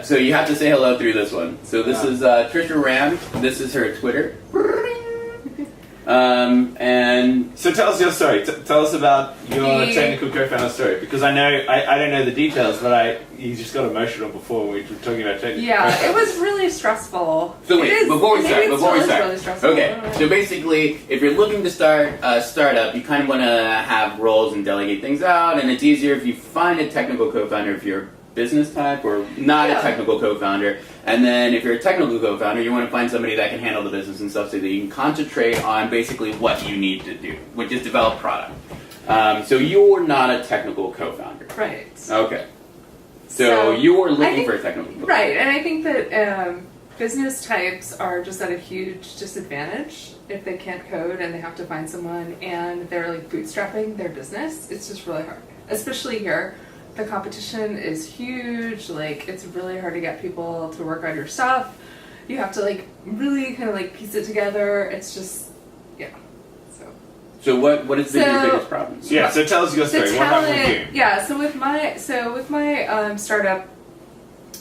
So you have to say hello through this one. So this is Tricia Rampe. This is her Twitter. And so tell us your story. Tell us about your technical co-founder story, because I know I don't know the details, but you just got emotional before when we were talking about technical. Yeah, it was really stressful. So wait, before we start, really stressful. Okay, so basically, if you're looking to start a startup, you kind of want to have roles and delegate things out, and it's easier if you find a technical co-founder if you're business type or not a technical co-founder. And then if you're a technical co-founder, you want to find somebody that can handle the business and stuff so that you can concentrate on basically what you need to do, which is develop product. So you're not a technical co-founder. Right. Okay. So you're looking for a technical co-founder. Right, and I think that business types are just at a huge disadvantage if they can't code and they have to find someone and they're like bootstrapping their business. It's just really hard, especially here. The competition is huge. Like, it's really hard to get people to work on your stuff. You have to like really kind of like piece it together. It's just, So what has been your biggest problem? Yeah. So tell us your story. What happened with you? Yeah. So with my startup,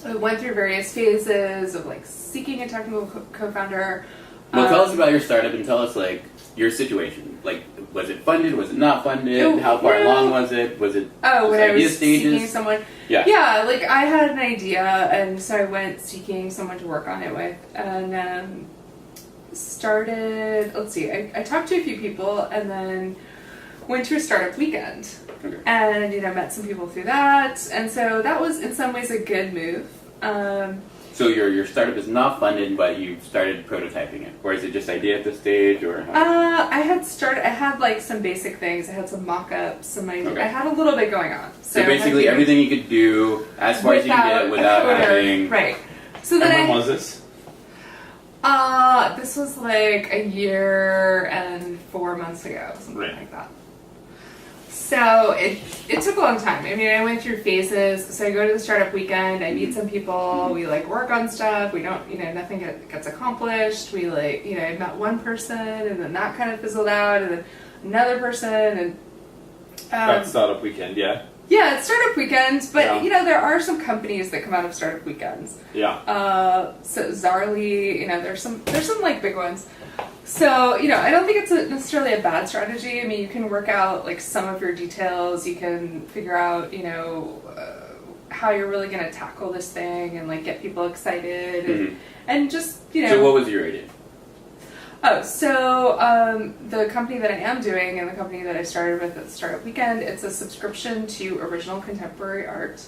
I went through various phases of like seeking a technical co-founder. Well, tell us about your startup and tell us like your situation. Like, was it funded? Was it not funded? How far along was it? Was it when I was stages? seeking someone? Yeah, like I had an idea, and so I went seeking someone to work on it with, and started. Let's see, I talked to a few people, and then went to a startup weekend, and met some people through that, and so that was in some ways a good move. So your startup is not funded, but you started prototyping it, or is it just idea at this stage, or? I had like some basic things. I had some mock-ups, I had a little bit going on. So basically everything you could do as far as you can get without having. Right. So then when was this? This was like a year and 4 months ago, something like that. So it took a long time. I mean, I went through phases. So I go to the startup weekend, I meet some people, we like work on stuff, we don't, nothing gets accomplished. We like, I met one person and then that kind of fizzled out, and then another person, and that startup weekend, yeah. Yeah, it's startup weekends, but there are some companies that come out of startup weekends. Yeah. So Zarly, there's some like big ones. So, I don't think it's necessarily a bad strategy. I mean, you can work out like some of your details. You can figure out, how you're really going to tackle this thing and like get people excited and just, So what was your idea? The company that I am doing and the company that I started with at the Startup Weekend, it's a subscription to original contemporary art.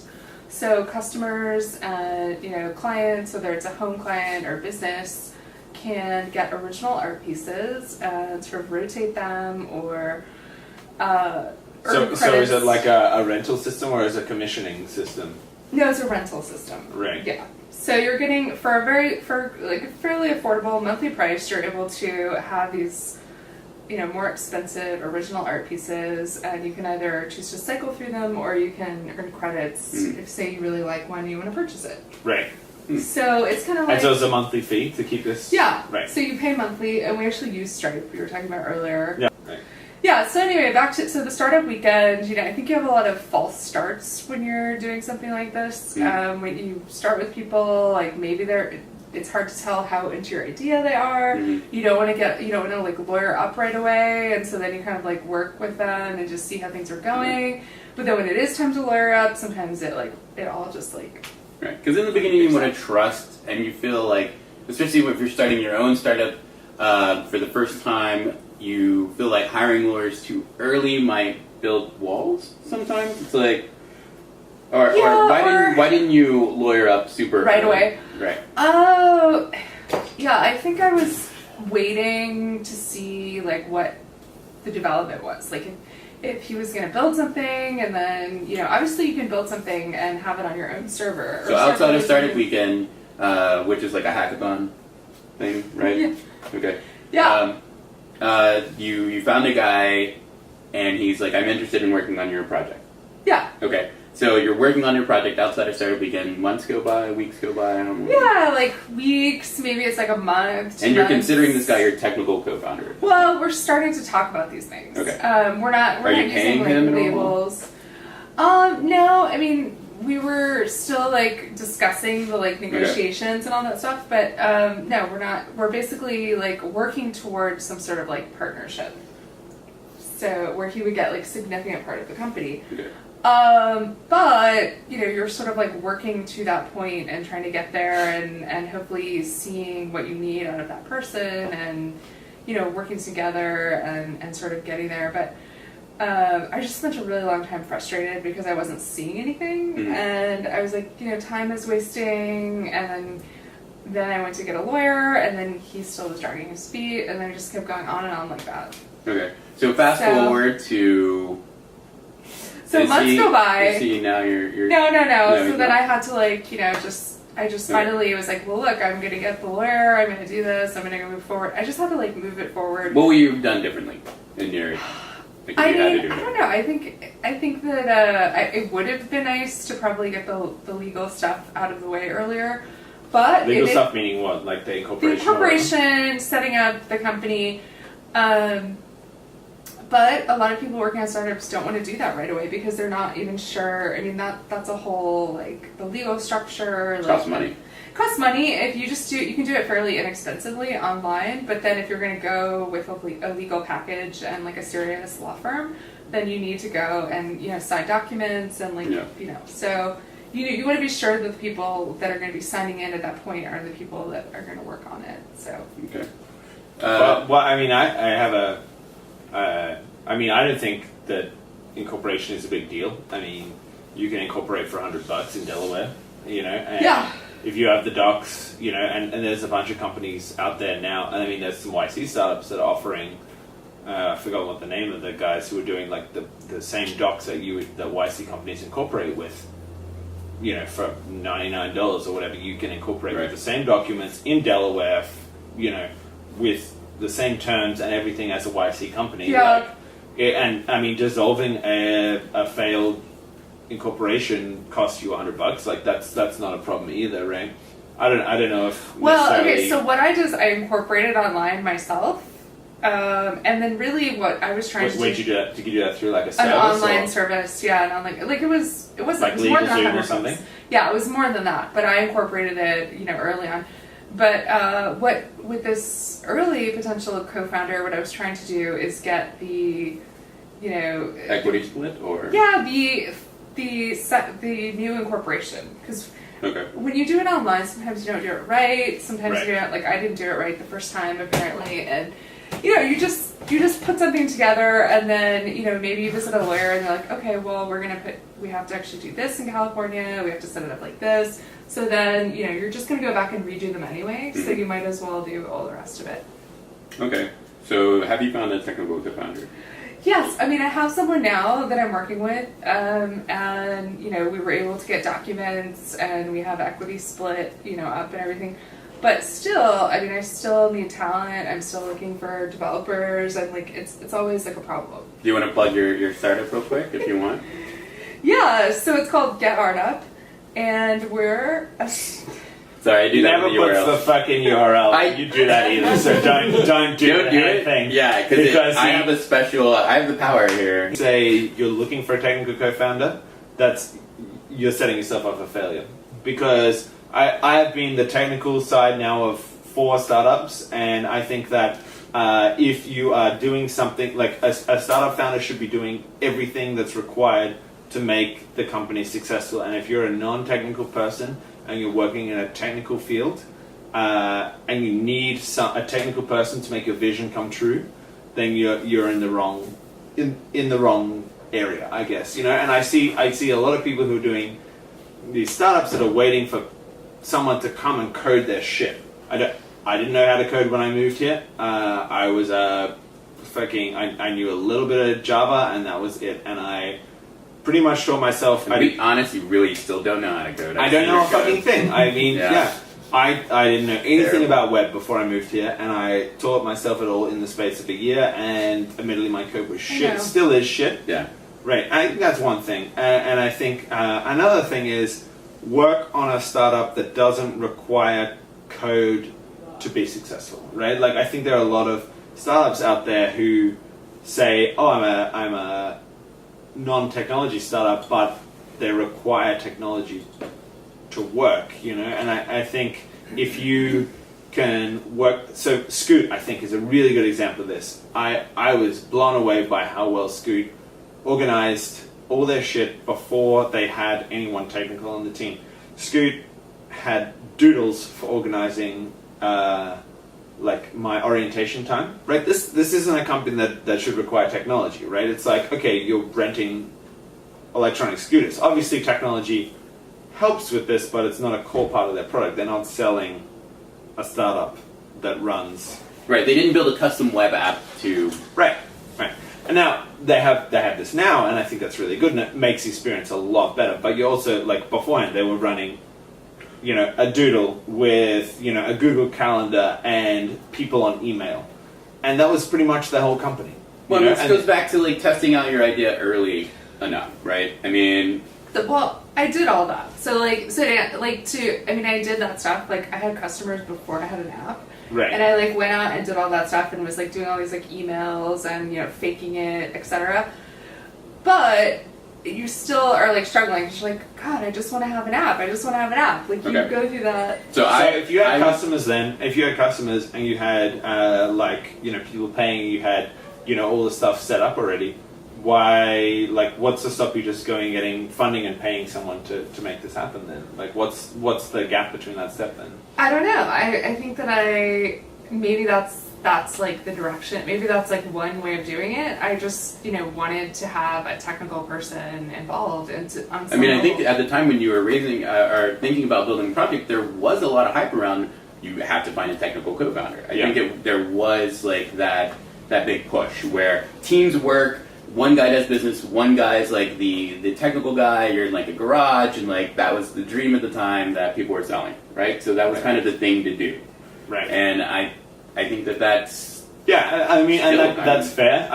So customers and, clients, whether it's a home client or business, can get original art pieces and sort of rotate them or so is it like a rental system or is it a commissioning system? No, it's a rental system. Right. Yeah. So you're getting for a fairly affordable monthly price, you're able to have these more expensive original art pieces, and you can either choose to cycle through them or you can earn credits if say you really like one and you want to purchase it. Right. So it's kind of like... And so it's a monthly fee to keep this... Yeah. Right. So you pay monthly, and we actually use Stripe, we were talking about earlier. Yeah. Right. Yeah, so anyway, back to the startup weekend, I think you have a lot of false starts when you're doing something like this. When you start with people, like maybe it's hard to tell how into your idea they are. You don't want to like lawyer up right away, and so then you kind of like work with them and just see how things are going. But then when it is time to lawyer up, sometimes it all just like... Right, because in the beginning you want to trust, and you feel like, especially if you're starting your own startup for the first time, you feel like hiring lawyers too early might build walls sometimes. It's like, or why didn't you lawyer up super right early? Away? Right. Oh, yeah, I think I was waiting to see like what the development was. Like if he was going to build something, and then, obviously you can build something and have it on your own server. So outside of Startup Weekend, which is like a hackathon thing, right? Yeah. Okay. Yeah. You found a guy, and he's like, I'm interested in working on your project. Yeah. Okay. So you're working on your project outside of Startup Weekend. Months go by, weeks go by, I don't know. Yeah, like weeks, maybe it's like a month. And you're considering this guy your technical co-founder. Well, we're starting to talk about these things. Okay. We're not you using paying like him labels. No, I mean, we were still like discussing the like negotiations and all that stuff, but no, we're not. We're basically like working towards some sort of like partnership. So where he would get like significant part of the company. Okay. But you know, you're sort of like working to that point and trying to get there, and hopefully seeing what you need out of that person, and you know, working together and sort of getting there. But I just spent a really long time frustrated because I wasn't seeing anything, and I was like, you know, time is wasting, and then I went to get a lawyer, and then he still was dragging his feet, and then it just kept going on and on like that. Okay. So fast forward to. So months go by. Is he now you're No. So he's then not. I had to like, you know, I just finally was like, well, look, I'm gonna get the lawyer. I'm gonna do this. I'm gonna move forward. I just had to like move it forward. What would you have done differently in your? Like, I you had to mean, do I it? don't know. I think that it would have been nice to probably get the legal stuff out of the way earlier, but Legal stuff meaning what? Like the incorporation? the incorporation, setting up the company. But a lot of people working on startups don't want to do that right away because they're not even sure. I mean, that's a whole like the legal structure. Costs money. Costs money. If you just you can do it fairly inexpensively online. But then if you're going to go with a legal package and like a serious law firm, then you need to go and sign documents and like you know. So you want to be sure that the people that are going to be signing in at that point are the people that are going to work on it. So Okay. Well, I mean, I have a. I mean, I don't think that incorporation is a big deal. I mean, you can incorporate for $100 in Delaware, and if you have the docs, and there's a bunch of companies out there now. And I mean, there's some YC startups that are offering, I forgot what the name of the guys who are doing like the same docs that YC companies incorporate with, for $99 or whatever, you can incorporate with the same documents in Delaware, with the same terms and everything as a YC company. And I mean, dissolving a failed incorporation costs you $100. Like that's not a problem either, right? I don't know if. Well, okay. So what I did is I incorporated online myself, and then really what I was trying to. Where'd you do that? Did you do that through like a an service? online service? Yeah, an online. Like it was like more than LegalZoom or $100. something. Yeah, it was more than that, but I incorporated it, early on. But what with this early potential co-founder, what I was trying to do is get the, Equity split or the new incorporation, because okay. when you do it online, sometimes you don't do it right. Sometimes Right. you don't. Like I didn't do it right the first time apparently, and you just put something together, and then maybe you visit a lawyer and they're like, okay, well we have to actually do this in California. We have to set it up like this. So then you're just going to go back and redo them anyway. So you might as well do all the rest of it. Okay. So have you found a technical co-founder? Yes, I mean I have someone now that I'm working with, and we were able to get documents, and we have equity split, up and everything. But still, I mean, I still need talent. I'm still looking for developers, and like it's always like a problem. Do you want to plug your startup real quick if you want? Yeah, so it's called Get Art Up, and we're Sorry, I do that Never with the URL. puts the fucking URL. You do that either, so don't do Don't do it. anything. Yeah, because I have a special. I have the power here. Say you're looking for a technical co-founder, you're setting yourself up for failure. Because I have been the technical side now of 4 startups, and I think that if you are doing something like a startup founder should be doing everything that's required to make the company successful. And if you're a non-technical person and you're working in a technical field, and you need a technical person to make your vision come true, then you're in the wrong area, I guess. And I see a lot of people who are doing these startups that are waiting for someone to come and code their shit. I didn't know how to code when I moved here. I was I knew a little bit of Java, and that was it. And I pretty much taught myself. To be honest, you really still don't know how to code. I don't know a fucking thing. I mean, I didn't know anything about web before I moved here, and I taught myself it all in the space of a year, and admittedly my code was shit. Still is shit. Yeah. Right. I think that's one thing. And I think another thing is work on a startup that doesn't require code to be successful, right? Like I think there are a lot of startups out there who say, "Oh, I'm a non-technology startup, but they require technology to work, and I think if you can work, so Scoot, I think, is a really good example of this. I was blown away by how well Scoot organized all their shit before they had anyone technical on the team. Scoot had doodles for organizing like my orientation time, right? This isn't a company that should require technology, right? It's like, okay, you're renting electronic scooters. Obviously technology helps with this, but it's not a core part of their product. They're not selling a startup that runs. Right, they didn't build a custom web app to... Right. And now they have this now, and I think that's really good, and it makes the experience a lot better. But you also, like beforehand, they were running, a doodle with, a Google Calendar and people on email. And that was pretty much the whole company. Well, this goes back to like testing out your idea early enough, right? I mean... Well, I did all that. I did that stuff. Like, I had customers before I had an app. Right. And I went out and did all that stuff and was doing all these emails and faking it, etc. But you still are struggling. You're like, God, I just want to have an app. You go through that. So if you had customers and you had people paying, you had all the stuff set up already. Why, what's to stop you just going and getting funding and paying someone to make this happen then? What's the gap between that step then? I don't know. I think that maybe that's the direction. Maybe that's one way of doing it. I just, wanted to have a technical person involved. I think at the time when you were raising or thinking about building a project, there was a lot of hype around you have to find a technical co-founder. I think there was that big push where teams work. One guy does business, one guy's the technical guy, you're in a garage, and that was the dream at the time that people were selling, right? So that was kind of the thing to do. Right. And I think that's... Yeah, that's fair.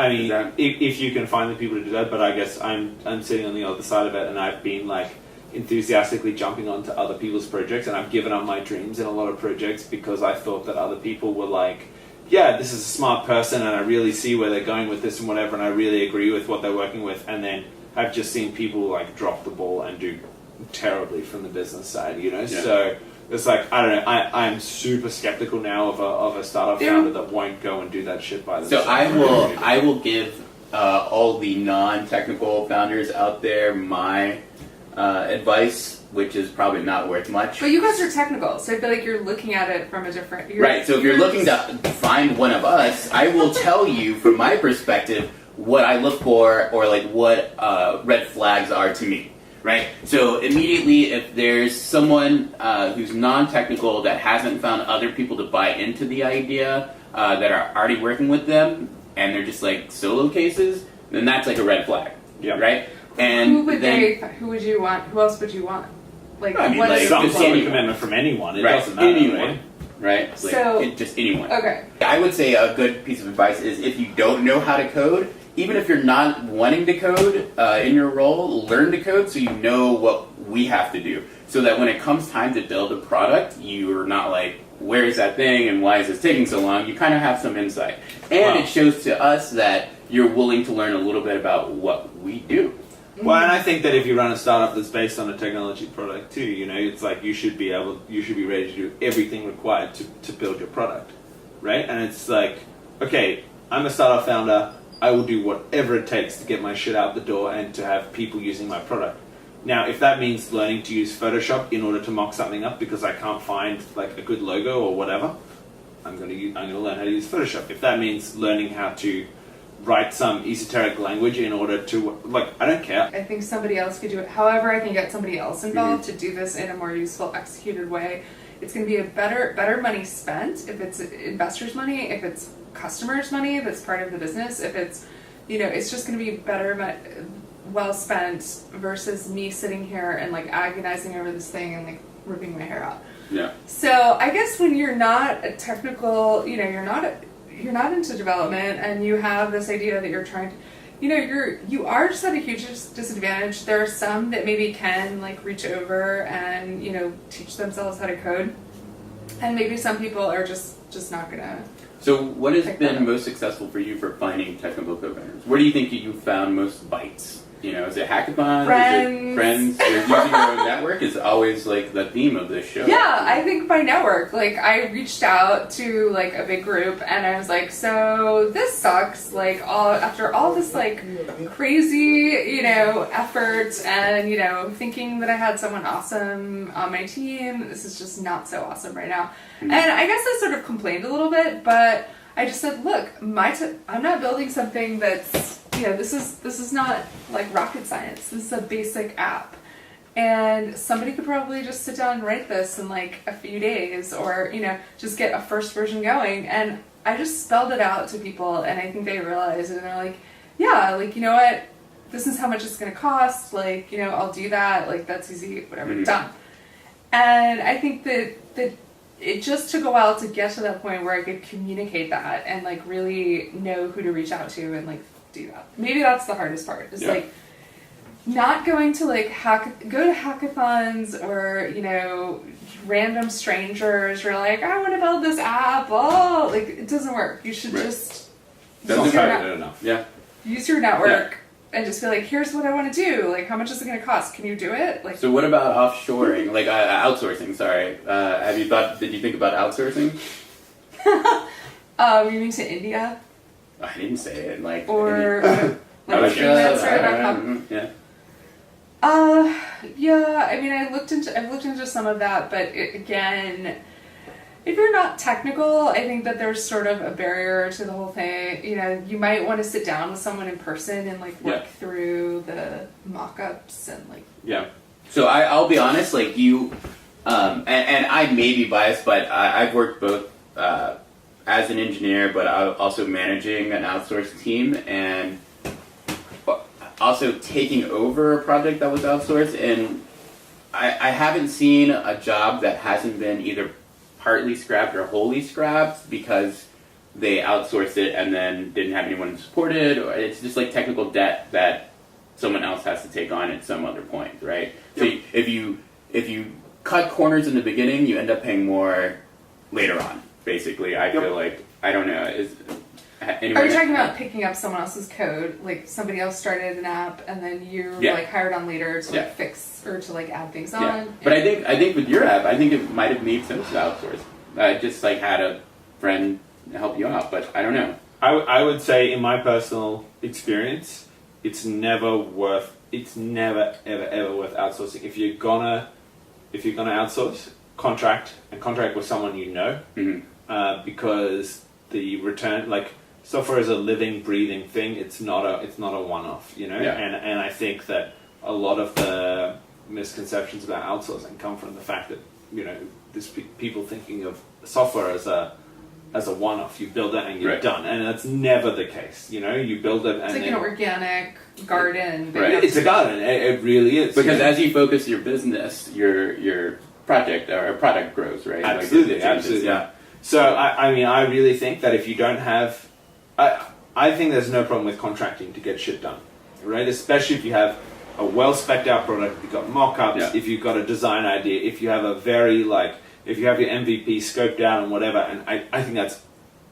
If you can find the people to do that, but I guess I'm sitting on the other side of it, and I've been enthusiastically jumping onto other people's projects, and I've given up my dreams in a lot of projects because I thought that other people were yeah, this is a smart person and I really see where they're going with this and whatever, and I really agree with what they're working with, and then I've just seen people drop the ball and do terribly from the business side, Yeah. So it's I don't know, I'm super skeptical now of a startup founder that won't go and do that shit by themselves. So I will give all the non-technical founders out there my advice, which is probably not worth much. But you guys are technical, so I feel you're looking at it from a different... Right, so if you're looking to find one of us, I will tell you from my perspective what I look for or what red flags are to me, right? So immediately if there's someone who's non-technical that hasn't found other people to buy into the idea that are already working with them and they're just solo cases, then that's a red flag, right? And who would you want? Who else would you want? Some sort of commitment from anyone. It doesn't matter. Anyone, right? Just anyone. Okay. I would say a good piece of advice is if you don't know how to code, even if you're not wanting to code in your role, learn to code so you know what we have to do. So that when it comes time to build a product, you're not where is that thing and why is this taking so long? You kind of have some insight. And it shows to us that you're willing to learn a little bit about what we do. Well, and I think that if you run a startup that's based on a technology product too, it's you should be ready to do everything required to build your product, right? And it's okay, I'm a startup founder, I will do whatever it takes to get my shit out the door and to have people using my product. Now, if that means learning to use Photoshop in order to mock something up because I can't find a good logo or whatever, I'm going to learn how to use Photoshop. If that means learning how to write some esoteric language in order to, I don't care. I think somebody else could do it. However, I can get somebody else involved to do this in a more useful, executed way. It's going to be a better money spent if it's investors' money, if it's customers' money, if it's part of the business, if it's, it's just going to be well spent versus me sitting here and agonizing over this thing and ripping my hair out. Yeah. So I guess when you're not a technical, you're not into development and you have this idea that you're trying to, you are just at a huge disadvantage. There are some that maybe can reach over and, teach themselves how to code. And maybe some people are just not gonna. So what has been most successful for you for finding technical co-founders? Where do you think you found most bites? Is it hackathons? Friends. Is it friends? You're using your own network is always like the theme of this show. Yeah, I think my network. Like, I reached out to like a big group, and I was like, so this sucks. Like, after all this like crazy, effort, and thinking that I had someone awesome on my team, this is just not so awesome right now. And I guess I sort of complained a little bit, but I just said, look, I'm not building something that's, this is not like rocket science. This is a basic app. And somebody could probably just sit down and write this in like a few days, or, just get a first version going. And I just spelled it out to people, and I think they realized it, and they're like, yeah, like, you know what? This is how much it's going to cost. Like, I'll do that. Like, that's easy, whatever, done. And I think that it just took a while to get to that point where I could communicate that and like really know who to reach out to and like do that. Maybe that's the hardest part, is like not going to like go to hackathons or random strangers who are like, I want to build this app. Oh, like, it doesn't work. You should just That's not enough. Yeah. use your network and just be like, here's what I want to do. Like, how much is it going to cost? Can you do it? Like, So what about offshoring? Like outsourcing? Sorry. Did you think about outsourcing? you mean to India I didn't say it. Like or like Russia, freelancer.com? yeah. Yeah. I mean, I've looked into some of that, but again, if you're not technical, I think that there's sort of a barrier to the whole thing. You might want to sit down with someone in person and like work through the mock-ups and like. Yeah. So I'll be honest, like you, and I may be biased, but I've worked both as an engineer, but also managing an outsourced team, and also taking over a project that was outsourced. And I haven't seen a job that hasn't been either partly scrapped or wholly scrapped because they outsourced it and then didn't have anyone to support it, or it's just like technical debt that someone else has to take on at some other point, right? So if you cut corners in the beginning, you end up paying more later on. Basically, I feel like, I don't know. Are you talking about picking up someone else's code? Like, somebody else started an app and then you like hired on later to like fix or to like add things on? But I think with your app, I think it might have made sense to outsource. I just like had a friend help you out, but I don't know. I would say, in my personal experience, it's never ever worth outsourcing. If you're gonna outsource, contract with someone because the return, like, software is a living, breathing thing. It's not a one-off, And I think that a lot of the misconceptions about outsourcing come from the fact that there's people thinking of software as a one-off. You build it and you're done, and that's never the case. You build it and it's like an organic garden. Right. It's a garden. It really is. Because as you focus your business, your project or product grows, right? Absolutely, absolutely. Yeah. So I really think that if you don't have, I think there's no problem with contracting to get shit done, right? Especially if you have a well spec'd out product, if you've got mock-ups, if you've got a design idea, if you have if you have your MVP scoped out and whatever, and I think that's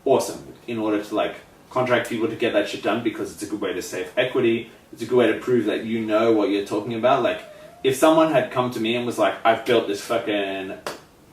awesome in order to like contract people to get that shit done, because it's a good way to save equity. It's a good way to prove that you know what you're talking about. Like, if someone had come to me and was like, I've built this fucking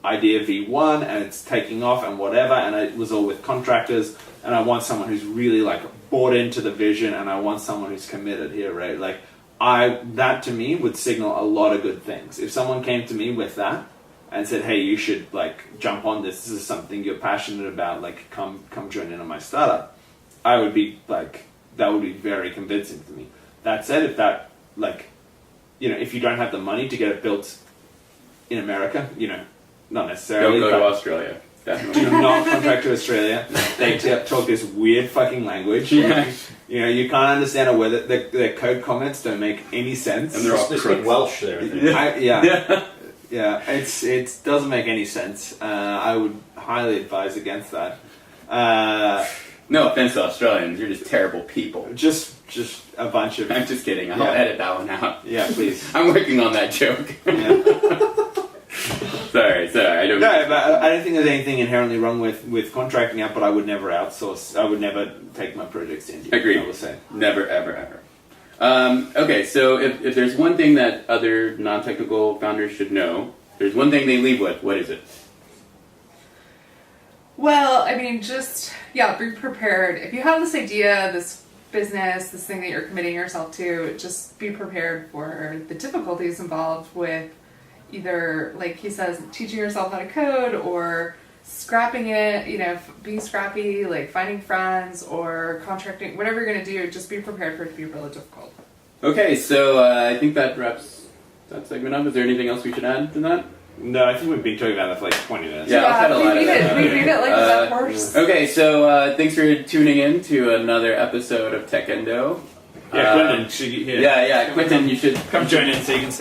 idea V1 and it's taking off and whatever, and it was all with contractors, and I want someone who's really like bought into the vision, and I want someone who's committed here, right? Like, that to me would signal a lot of good things. If someone came to me with that and said, hey, you should like jump on this, this is something you're passionate about, like come join in on my startup, I would be like, that would be very convincing to me. That said, if that like, if you don't have the money to get it built in America, not necessarily. Don't go to Australia. Definitely. Do not contract to Australia. They talk this weird fucking language. Yeah. You can't understand a word. Their code comments don't make any sense. And they're all speaking Welsh there. It doesn't make any sense. I would highly advise against that. No offense to Australians, you're just terrible people. Just a bunch of. I'm just kidding. I'll edit that one out. Yeah, please. I'm working on that joke. Yeah. Sorry. I don't. No, but I don't think there's anything inherently wrong with contracting out. But I would never outsource. I would never take my projects to India. Agreed. I will say Never, ever, ever. Okay, so if there's one thing that other non-technical founders should know, there's one thing they leave with, what is it? Well, I mean, just, be prepared. If you have this idea, this business, this thing that you're committing yourself to, just be prepared for the difficulties involved with either, like he says, teaching yourself how to code or scrapping it, being scrappy, like finding friends or contracting, whatever you're going to do, just be prepared for it to be really difficult. Okay, so I think that wraps that segment up. Is there anything else we should add to that? No, I think we've been talking about it for like 20 minutes. Yeah, I've had a lot of that. We beat it like a dead horse. Okay, so thanks for tuning in to another episode of Techendo. Yeah, Quentin, should you, Yeah, Quentin, you should come join in so you can see.